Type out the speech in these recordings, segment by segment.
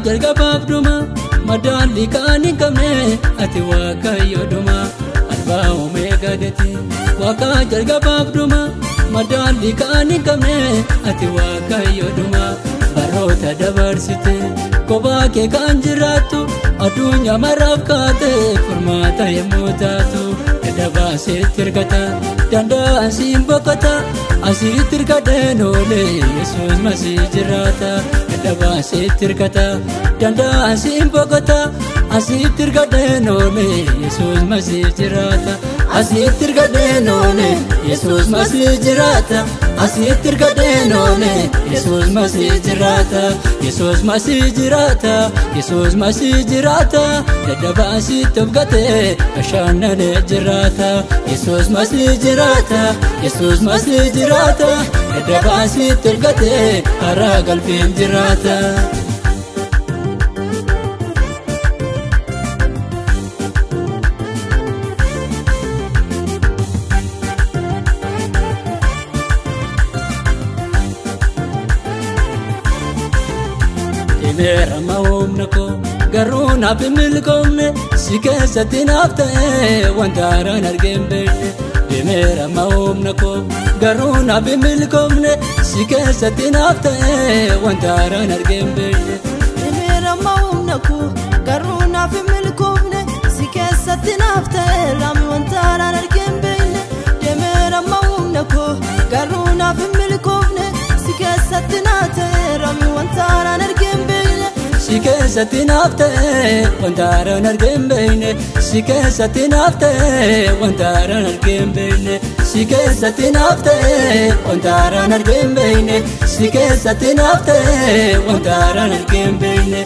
jalqabaaf dhuma madaalli kan hin qabne ati waaqayyoodhuma Alfaa Omeegaa dati Waaqa jalqabaaf dhuma madaalli kan hin qabne ati waaqayyoodhuma baroota dabarsite kophaa kee kan jiraattu addunyaa maraaf kaate furmaata yemmuu taatu dadhabaaseetti hirkata danda'an siin boqota asitti hirkadheen oole Yesuus Masii jiraata dadhabaaseetti hirkata danda'an siin boqota asitti hirkadheen oole Yesuus Masii jiraata asitti hirkadheen oole Yesuus Masii jiraata asitti hirkadheen oole Yesuus Masii jiraata Yesuus Masii jiraata Yesuus Masii jiraata dadhabaaseetti obgate ashaannalee jiraata Yesuus Masii jiraata Yesuus Masii jiraata dadhabaaseetti obgate haraa galfiin jiraata Meera maumna ko garuu naaf hin milkoomne si keessatti naaf ta'e wanta haaraan argeen beekne Meera maumna ko garuu naaf hin milkoomne si keessatti naaf ta'e wanta haaraan argeen beekne Meera maumna ko garuu naaf hin milkoomne si keessatti naaf ta'e wanta haaraan argeen beekne Meera maumna ko garuu naaf hin milkoomne si keessatti naaf ta'e wanta haaraan argeen beekne Si keessatti naaf ta'e wanta haaraan argeen beekne Si keessatti naaf ta'e wanta haaraan argeen beekne Si keessatti naaf ta'e wanta haaraan argeen beekne Si keessatti naaf ta'e wanta haaraan argeen beekne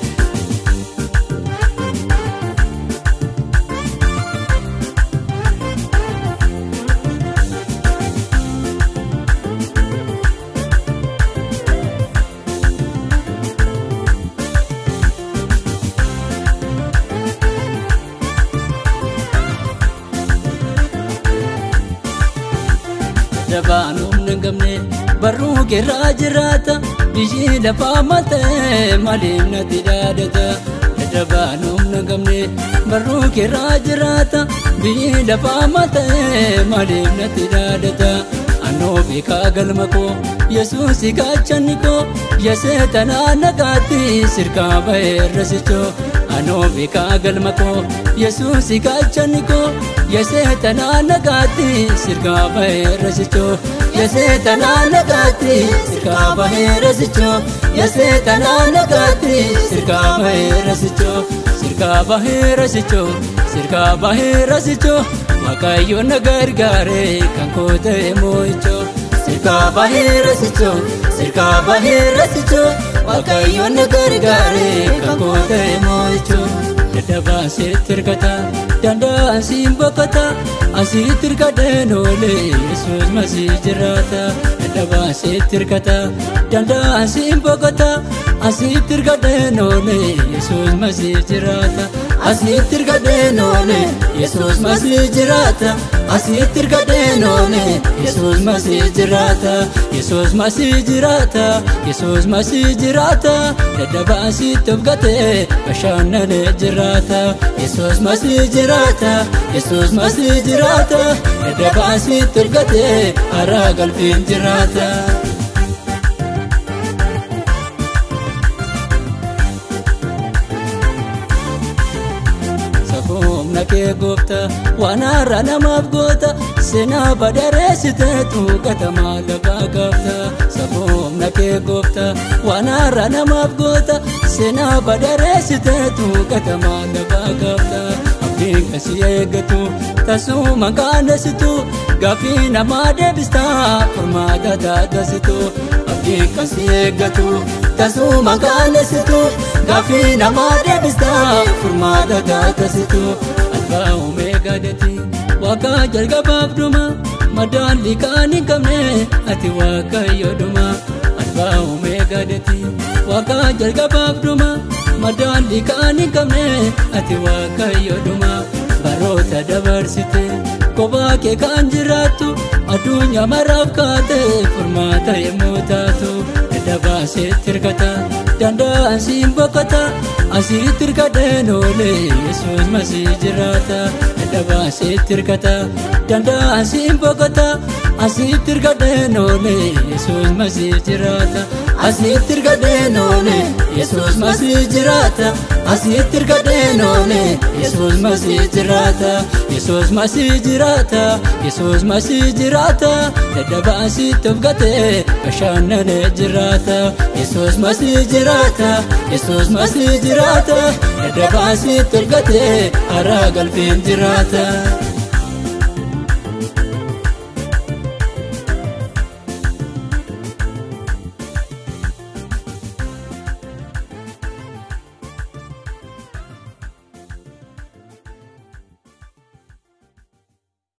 Dabaan humna hin qabne barruu keerraa jiraata biyyi lafaa maal ta'e maaliif natti dhaadata Dabaan humna hin qabne barruu keerraa jiraata biyyi lafaa maal ta'e maaliif natti dhaadata Annoo beekaa galma koo Yesuus gaachanni koo Yeseetanaa nagaatti sirkaa ba'eerra sichoo Annoo beekaa galma koo Yesuus gaachanni koo Yeseetanaa nagaatti sirkaa ba'eerra sichoo Yeseetanaa nagaatti sirkaa ba'eerra sichoo Yeseetanaa nagaatti sirkaa ba'eerra sichoo Sirkaa ba'eerra sichoo Sirkaa ba'eerra sichoo Waaqayyoon na gargaare kan koo ta'e moo'ichoo Sirkaa ba'eerra sichoo Sirkaa ba'eerra sichoo Waaqayyoon na gargaare kan koo ta'e moo'ichoo dadhabaaseetti hirkata danda'an siin boqota asitti hirkadheen oole Yesuus Masii jiraata dadhabaaseetti hirkata danda'an siin boqota asitti hirkadheen oole Yesuus Masii jiraata asitti hirkadheen oole Yesuus Masii jiraata asitti hirkadheen oole Yesuus Masii jiraata Yesuus Masii jiraata Yesuus Masii jiraata dadhabaaseetti obgate ashaannalee jiraata Yesuus Masii jiraata Yesuus Masii jiraata dadhabaaseetti obgate haraa galfiin jiraata Humna kee goofta waan haaraa namaaf goota seenaa badareessiteetu gatamaa lafaa gaafta humna kee goofta waan haaraa namaaf goota seenaa badareessiteetu gatamaa lafaa gaafta abdiin kasi eeggatu tasuma qaanessitu gaaffii namaa deebistaa furmaata taatasitu abdiin kasi eeggatu tasuma qaanessitu gaaffii namaa deebistaa furmaata taatasitu Alfaa Omeegaa dati Waaqa jalqabaaf dhuma madaalli kan hin qabne ati waaqayyoodhuma Alfaa Omeegaa dati Waaqa jalqabaaf dhuma madaalli kan hin qabne ati waaqayyoodhuma baroota dabarsite kophaa kee kan jiraattu addunyaa maraaf kaate furmaata yemmuu taatu dadhabaa tirkata danda'an siin boqota asitti hirkadheen oole Yesuus masii jiraata dadhabaa tirkata danda'an siin boqota asitti hirkadheen oole Yesuus masii jiraata asitti hirkadheen oole Yesuus masii jiraata asitti hirkadheen oole Yesuus masii jiraata Yesuus masii jiraata Yesuus masii jiraata dadhabaa tofgatee bashannanee jiraata Yesuus masii jiraata Yesuus masii jiraata dadhabaa tofgatee araa galfeen jiraata.